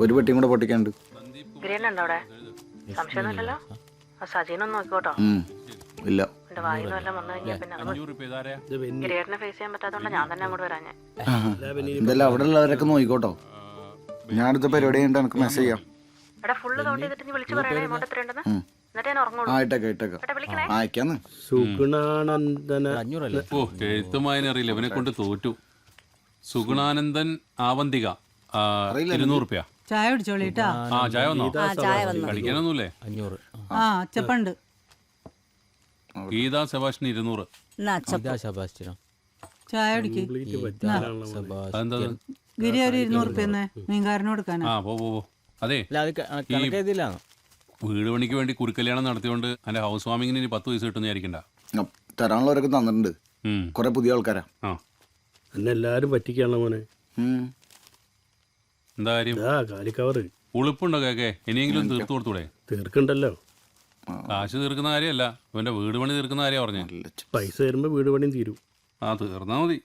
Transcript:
ഒരു പെട്ടിയും കൂടെ പൊട്ടിക്കാണ്ട്. ഗ്രേനുണ്ടോ അവിടെ? സംശയമൊന്നുമില്ലല്ലോ. ആ സജീനൊന്ന് നോക്കിക്കോട്ടോ. ഇല്ല. എന്റെ വായിന്ന് വല്ലതും വന്നു കഴിഞ്ഞാൽ പിന്നെ അത് ഗ്രേഡിനെ ഫേസ് ചെയ്യാൻ പറ്റാത്തോണ്ട് ഞാൻ തന്നെ അങ്ങോട്ട് വരാഞ്ഞേ. എന്തായാലും അവിടെ ഉള്ളവരൊക്കെ നോക്കിക്കോട്ടോ. ഞാൻ അടുത്ത പരിപാടി കഴിഞ്ഞിട്ട് എനിക്ക് മെസ്സേജ് ചെയ്യാം. എടാ ഫുള്ള് കൗണ്ട് ചെയ്തിട്ട് നീ വിളിച്ചു പറയണേ എമൗണ്ട് എത്രയുണ്ടെന്ന്. എന്നിട്ട് ഞാൻ ഉറങ്ങുള്ളൂ. അയക്കാന്ന്. ഓ എഴുത്തുമായനെ അറിയില്ല, ഇവനെ കൊണ്ട് തോറ്റു. സുഗുണാനന്ദൻ ആവന്തിക 200 റുപ്യ. ചായ കുടിച്ചോളിട്ടാ. ആ ചായ വന്നോ? കഴിക്കാനൊന്നുമില്ലേ? 500. ആ അച്ചപ്പണ്ട്. ഗീതാ സെബാസ്റ്റിന് 200. സെബാസ്റ്റ്യനോ ചായ കുടിക്ക്. അതെന്താ? ഗിരി ഒരു 200 റുപ്യന്ന് മീൻകാരന് കൊടുക്കാനാ. ആ പോ അതെ, വീട് പണിക്ക് വേണ്ടി കുറുക്കല്യാണം നടത്തിയോണ്ട് എന്റെ ഹൗസ് വാമിങ്ങിന് ഇനി 10 പൈസ കിട്ടുന്ന വിചാരിക്കണ്ട. തരാനുള്ളവരൊക്കെ തന്നിട്ടുണ്ട്. കുറെ പുതിയ ആൾക്കാരാ. എന്നെ എല്ലാരും പറ്റിക്കാണല്ലോ മോനെ. എന്താ കാര്യം? കാലിക്കവറ് ഉളുപ്പുണ്ടോ കേക്കെ? ഇനിയെങ്കിലും തീർത്തു കൊടുത്തൂടെ? തീർക്കണ്ടല്ലോ. കാശ് തീർക്കുന്ന കാര്യമല്ല, ഇവന്റെ വീട് പണി തീർക്കുന്ന കാര്യം പറഞ്ഞേ. പൈസ തരുമ്പോ വീട് പണിയും തീരും. ആ തീർന്നാ മതി.